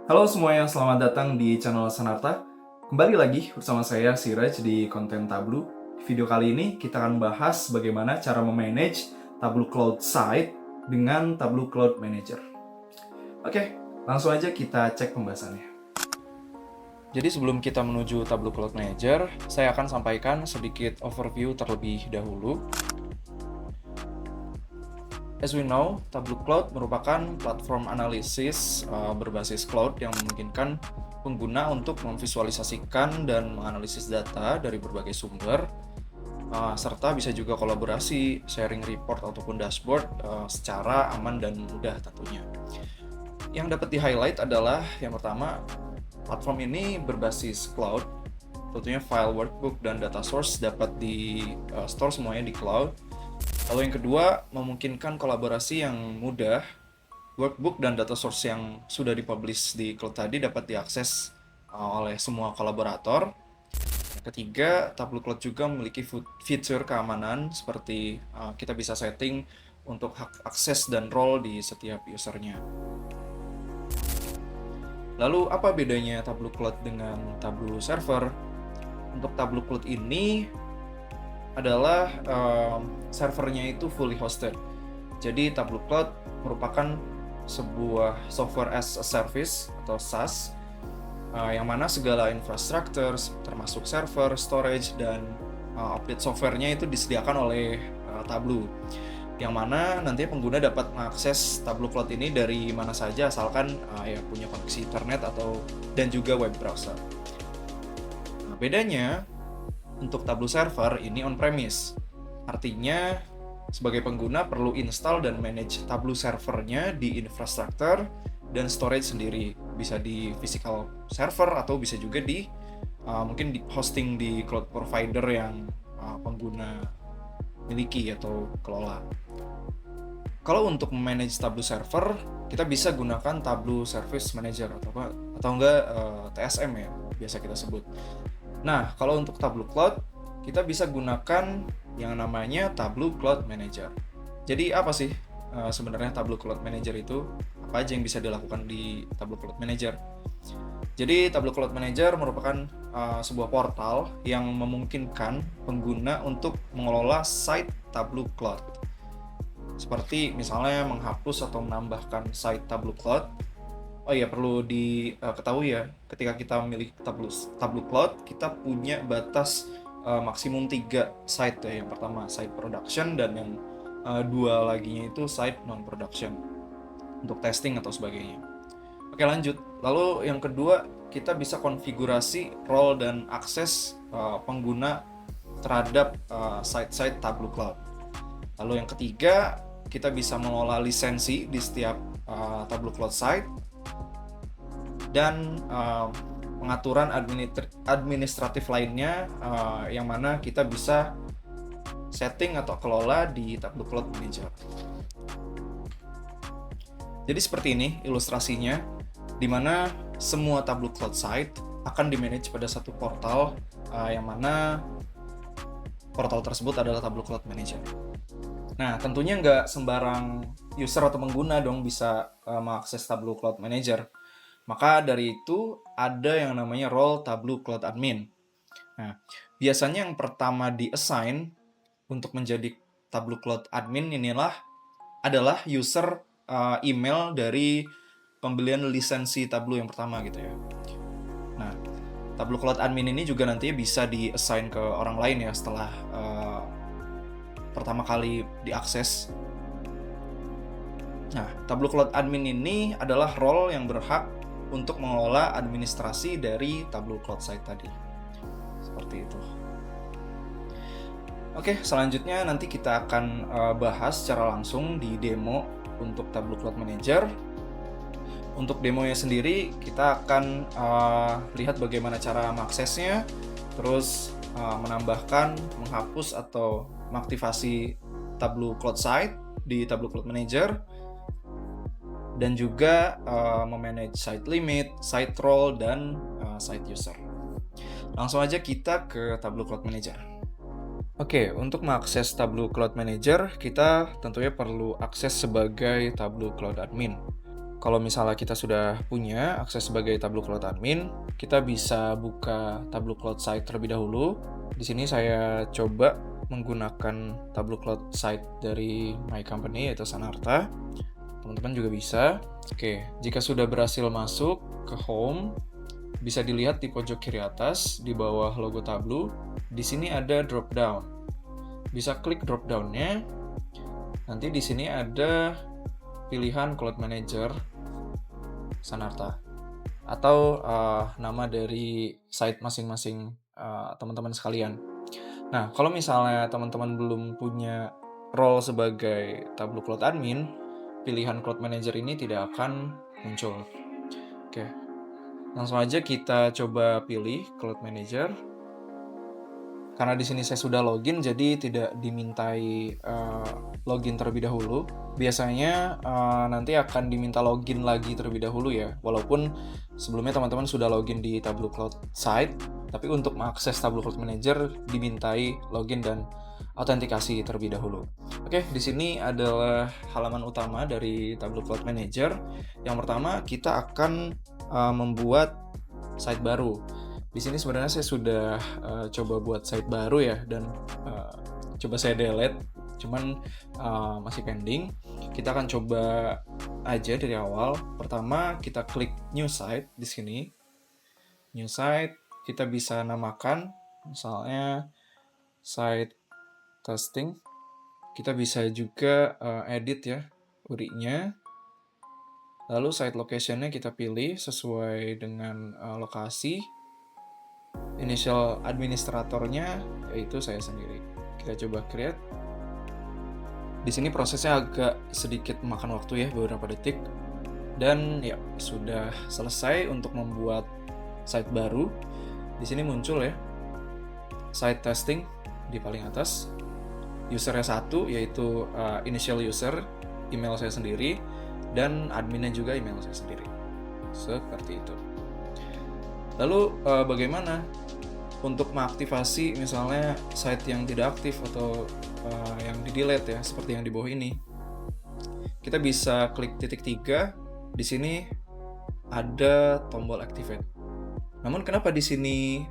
Halo semuanya, selamat datang di channel Sanarta. Kembali lagi bersama saya Siraj di konten Tableau. Di video kali ini kita akan bahas bagaimana cara memanage Tableau Cloud Site dengan Tableau Cloud Manager. Oke, langsung aja kita cek pembahasannya. Jadi sebelum kita menuju Tableau Cloud Manager, saya akan sampaikan sedikit overview terlebih dahulu. As we know, Tableau Cloud merupakan platform analisis berbasis cloud yang memungkinkan pengguna untuk memvisualisasikan dan menganalisis data dari berbagai sumber, serta bisa juga kolaborasi, sharing report ataupun dashboard secara aman dan mudah tentunya. Yang dapat di-highlight adalah yang pertama, platform ini berbasis cloud, tentunya file, workbook, dan data source dapat di-store semuanya di cloud. Lalu yang kedua, memungkinkan kolaborasi yang mudah. Workbook dan data source yang sudah dipublish di cloud tadi dapat diakses oleh semua kolaborator. Yang ketiga, Tableau Cloud juga memiliki fitur keamanan seperti kita bisa setting untuk hak akses dan role di setiap usernya. Lalu apa bedanya Tableau Cloud dengan Tableau Server? Untuk Tableau Cloud ini adalah servernya itu fully hosted. Jadi Tableau Cloud merupakan sebuah software as a service atau SaaS yang mana segala infrastruktur termasuk server, storage, dan update softwarenya itu disediakan oleh Tableau. Yang mana nantinya pengguna dapat mengakses Tableau Cloud ini dari mana saja asalkan ya punya koneksi internet dan juga web browser. Nah, bedanya untuk Tableau Server ini on-premise. Artinya, sebagai pengguna perlu install dan manage Tableau servernya di infrastruktur dan storage sendiri. Bisa di physical server atau bisa juga mungkin di hosting di cloud provider yang pengguna miliki atau kelola. Kalau untuk manage Tableau server, kita bisa gunakan Tableau Service Manager atau enggak TSM ya, biasa kita sebut. Nah, kalau untuk Tableau Cloud, kita bisa gunakan yang namanya Tableau Cloud Manager. Jadi apa sih sebenarnya Tableau Cloud Manager itu? Apa aja yang bisa dilakukan di Tableau Cloud Manager? Jadi Tableau Cloud Manager merupakan sebuah portal yang memungkinkan pengguna untuk mengelola site Tableau Cloud. Seperti misalnya menghapus atau menambahkan site Tableau Cloud. Oh iya, perlu diketahui ya, ketika kita memilih Tableau Cloud, kita punya batas maksimum 3 site ya. Yang pertama site production dan yang dua laginya itu site non-production untuk testing atau sebagainya. Oke, lanjut. Lalu yang kedua, kita bisa konfigurasi role dan akses pengguna terhadap site-site Tableau Cloud. Lalu yang ketiga, kita bisa mengelola lisensi di setiap Tableau Cloud site dan pengaturan administratif lainnya yang mana kita bisa setting atau kelola di Tableau Cloud Manager. Jadi seperti ini ilustrasinya, di mana semua Tableau Cloud site akan di-manage pada satu portal yang mana portal tersebut adalah Tableau Cloud Manager. Nah, tentunya nggak sembarang user atau pengguna dong bisa mengakses Tableau Cloud Manager. Maka dari itu ada yang namanya role Tableau Cloud Admin. Nah, biasanya yang pertama di-assign untuk menjadi Tableau Cloud Admin adalah user email dari pembelian lisensi Tableau yang pertama gitu ya. Nah, Tableau Cloud Admin ini juga nantinya bisa di-assign ke orang lain ya setelah pertama kali diakses. Nah, Tableau Cloud Admin ini adalah role yang berhak untuk mengelola administrasi dari Tableau Cloud Site tadi. Seperti itu. Oke, selanjutnya nanti kita akan bahas secara langsung di demo untuk Tableau Cloud Manager. Untuk demonya sendiri, kita akan lihat bagaimana cara mengaksesnya, terus menambahkan, menghapus, atau mengaktifasi Tableau Cloud Site di Tableau Cloud Manager, dan juga memanage site limit, site role, dan site user. Langsung aja kita ke Tableau Cloud Manager. Oke, untuk mengakses Tableau Cloud Manager, kita tentunya perlu akses sebagai Tableau Cloud Admin. kalau misalnya kita sudah punya akses sebagai Tableau Cloud admin, kita bisa buka Tableau Cloud site terlebih dahulu. Di sini saya coba menggunakan Tableau Cloud site dari my company, yaitu Sanarta. Teman-teman juga bisa. Oke, jika sudah berhasil masuk ke home, bisa dilihat di pojok kiri atas di bawah logo Tableau. Di sini ada drop down. Bisa klik drop down-nya. Nanti di sini ada pilihan Cloud Manager Sanarta atau nama dari site masing-masing teman-teman sekalian. Nah, kalau misalnya teman-teman belum punya role sebagai Tableau Cloud admin, pilihan Cloud Manager ini tidak akan muncul. Oke, langsung aja kita coba pilih Cloud Manager. Karena di sini saya sudah login, jadi tidak dimintai login terlebih dahulu. Biasanya nanti akan diminta login lagi terlebih dahulu ya, walaupun sebelumnya teman-teman sudah login di Tableau Cloud site, tapi untuk mengakses Tableau Cloud Manager dimintai login dan autentikasi terlebih dahulu. Oke, di sini adalah halaman utama dari Tableau Cloud Manager. Yang pertama, kita akan membuat site baru. Di sini sebenarnya saya sudah coba buat site baru ya, dan coba saya delete, cuman masih pending. Kita akan coba aja dari awal. Pertama, kita klik new site di sini. New site, kita bisa namakan misalnya site testing. Kita bisa juga edit ya URI-nya. Lalu site location-nya kita pilih sesuai dengan lokasi. Initial administratornya yaitu saya sendiri. Kita coba create. Di sini prosesnya agak sedikit memakan waktu ya, beberapa detik. Dan ya, sudah selesai untuk membuat site baru. Di sini muncul ya, site testing di paling atas. Usernya satu, yaitu initial user, email saya sendiri, dan adminnya juga email saya sendiri. Seperti itu. Lalu bagaimana untuk mengaktifasi misalnya site yang tidak aktif atau yang di-delete ya, seperti yang di bawah ini. Kita bisa klik titik 3, di sini ada tombol activate. Namun kenapa di sini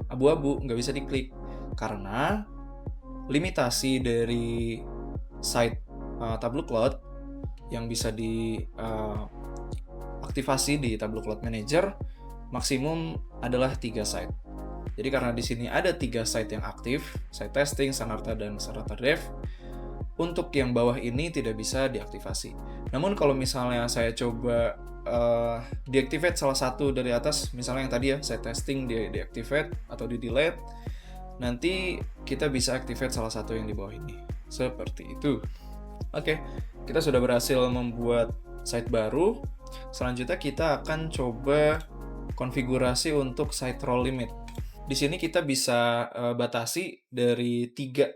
abu-abu, nggak bisa diklik? Karena limitasi dari site Tableau Cloud yang bisa diaktifasi di Tableau Cloud Manager maksimum adalah 3 site. Jadi karena di sini ada 3 site yang aktif, site testing, Sanarta, dan Sanarta Dev, untuk yang bawah ini tidak bisa diaktifasi. Namun kalau misalnya saya coba deactivate salah satu dari atas, misalnya yang tadi ya, site testing deactivate atau di-delete, nanti kita bisa activate salah satu yang di bawah ini. Seperti itu. Oke, kita sudah berhasil membuat site baru. Selanjutnya kita akan coba konfigurasi untuk site role limit. Di sini kita bisa batasi dari 3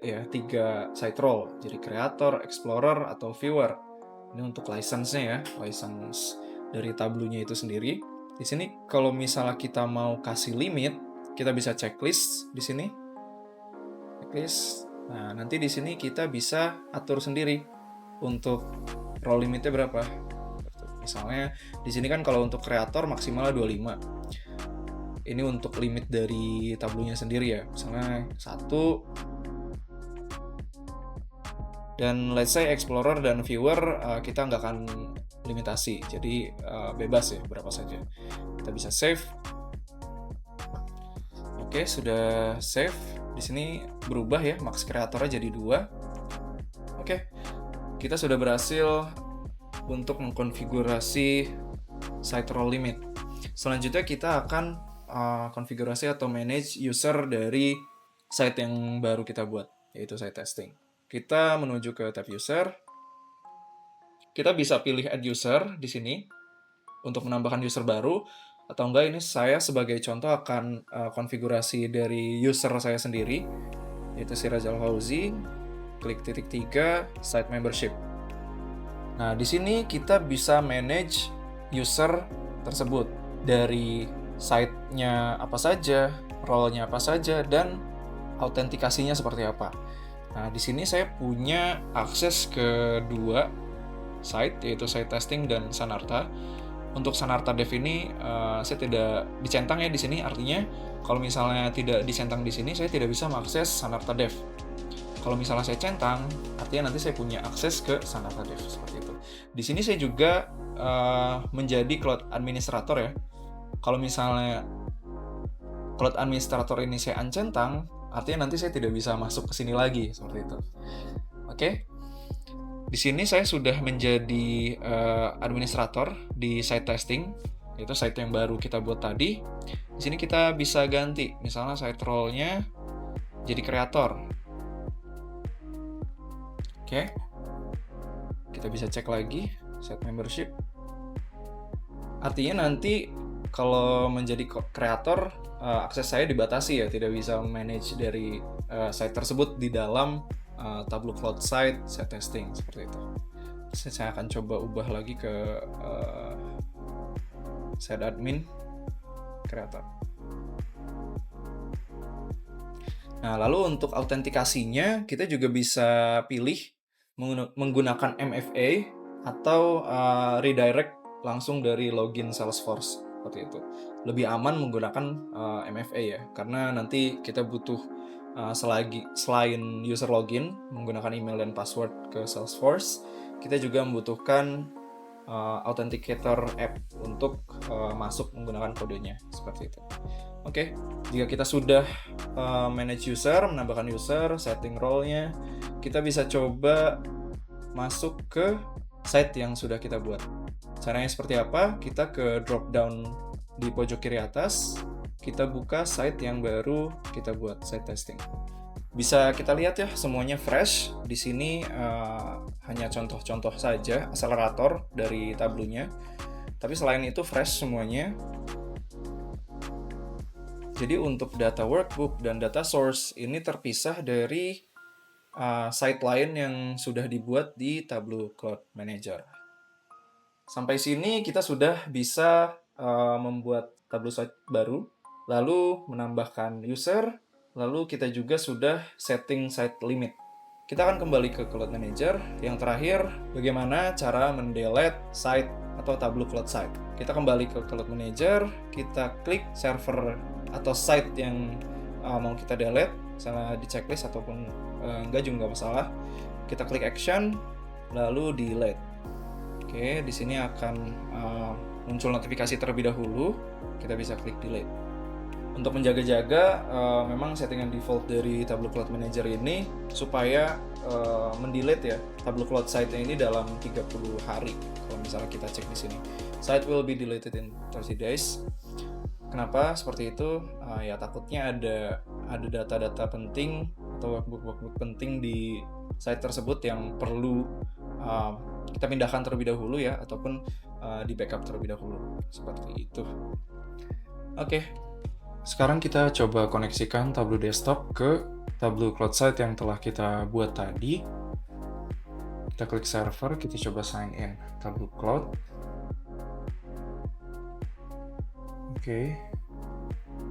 site role. Jadi creator, explorer, atau viewer. Ini untuk license-nya ya, license dari Tableau-nya itu sendiri. Di sini kalau misalnya kita mau kasih limit, kita bisa checklist di sini. Checklist. Nah, nanti di sini kita bisa atur sendiri untuk role limitnya berapa. Misalnya di sini kan kalau untuk kreator maksimalnya 25. Ini untuk limit dari Tableau-nya sendiri ya. Misalnya 1. Dan let's say explorer dan viewer kita nggak akan limitasi. Jadi bebas ya berapa saja. Kita bisa save. Oke, sudah save. Di sini berubah ya, max kreatornya jadi 2. Oke. Kita sudah berhasil untuk mengkonfigurasi site role limit. Selanjutnya kita akan konfigurasi atau manage user dari site yang baru kita buat, yaitu site testing. Kita menuju ke tab user. Kita bisa pilih add user di sini untuk menambahkan user baru, atau enggak ini saya sebagai contoh akan konfigurasi dari user saya sendiri, yaitu Siraj Al-Fauzi. Klik titik 3 site membership. Nah, di sini kita bisa manage user tersebut dari site-nya apa saja, role-nya apa saja, dan autentikasinya seperti apa. Nah, di sini saya punya akses ke 2 site, yaitu site testing dan Sanarta. Untuk Sanarta Dev ini saya tidak dicentang ya di sini, artinya kalau misalnya tidak dicentang di sini saya tidak bisa mengakses Sanarta Dev. Kalau misalnya saya centang, artinya nanti saya punya akses ke Sanarta Dev seperti itu. Di sini saya juga menjadi cloud administrator ya. Kalau misalnya cloud administrator ini saya uncentang, artinya nanti saya tidak bisa masuk ke sini lagi seperti itu. Oke. Di sini saya sudah menjadi administrator di site testing, yaitu site yang baru kita buat tadi. Di sini kita bisa ganti, misalnya site role-nya jadi kreator. Oke. Kita bisa cek lagi site membership. Artinya nanti kalau menjadi kreator, akses saya dibatasi ya, tidak bisa manage dari site tersebut di dalam Tableau Cloud Site testing seperti itu. Saya akan coba ubah lagi ke site admin creator. Nah, lalu untuk autentikasinya kita juga bisa pilih menggunakan MFA atau redirect langsung dari login Salesforce seperti itu. Lebih aman menggunakan MFA ya, karena nanti kita butuh selain user login menggunakan email dan password ke Salesforce, kita juga membutuhkan authenticator app untuk masuk menggunakan kodenya seperti itu. Oke, jika kita sudah manage user, menambahkan user, setting role-nya, kita bisa coba masuk ke site yang sudah kita buat. Caranya seperti apa? Kita ke drop down di pojok kiri atas, kita buka site yang baru kita buat, site testing. Bisa kita lihat ya, semuanya fresh. Di sini hanya contoh-contoh saja, akselerator dari Tableau-nya. Tapi selain itu fresh semuanya. Jadi untuk data workbook dan data source ini terpisah dari site lain yang sudah dibuat di Tableau Cloud Manager. Sampai sini kita sudah bisa membuat Tableau site baru, lalu menambahkan user, lalu kita juga sudah setting site limit. Kita akan kembali ke Cloud Manager. Yang terakhir, bagaimana cara mendelete site atau Tableau Cloud Site. Kita kembali ke Cloud Manager, kita klik server atau site yang mau kita delete, misalnya di checklist ataupun enggak juga nggak masalah. Kita klik action, lalu delete. Oke, di sini akan muncul notifikasi terlebih dahulu. Kita bisa klik delete. Untuk menjaga-jaga, memang settingan default dari Tableau Cloud Manager ini supaya mendelete ya Tableau Cloud Site ini dalam 30 hari. Kalau misalnya kita cek di sini, site will be deleted in 30 days. Kenapa seperti itu? Ya takutnya ada data-data penting atau workbook penting di site tersebut yang perlu kita pindahkan terlebih dahulu ya, ataupun di backup terlebih dahulu seperti itu. Oke. Sekarang kita coba koneksikan Tableau Desktop ke Tableau Cloud Site yang telah kita buat tadi. Kita klik server, kita coba sign in Tableau Cloud. Oke.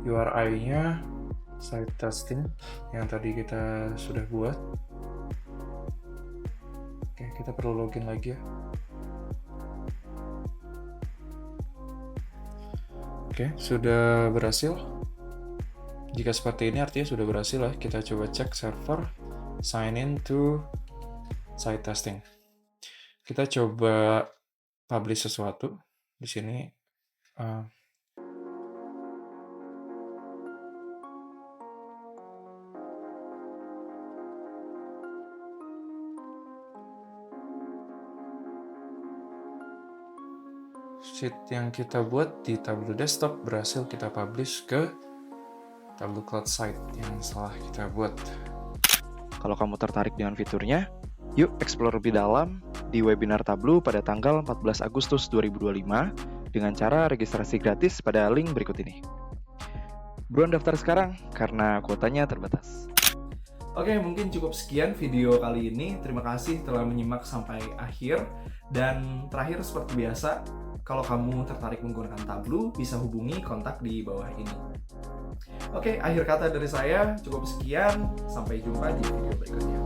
URI-nya site testing yang tadi kita sudah buat. Oke, kita perlu login lagi ya. Oke, sudah berhasil. Jika seperti ini artinya sudah berhasil lah. Kita coba cek server, sign in to site testing. Kita coba publish sesuatu di sini. Sheet yang kita buat di Tableau Desktop berhasil kita publish ke Tableau Cloud Site yang telah kita buat. Kalau kamu tertarik dengan fiturnya, yuk explore lebih dalam di webinar Tableau pada tanggal 14 Agustus 2025 dengan cara registrasi gratis pada link berikut ini. Buruan daftar sekarang karena kuotanya terbatas. Oke, mungkin cukup sekian video kali ini. Terima kasih telah menyimak sampai akhir. Dan terakhir seperti biasa, kalau kamu tertarik menggunakan Tableau, bisa hubungi kontak di bawah ini. Oke, akhir kata dari saya cukup sekian. Sampai jumpa di video berikutnya.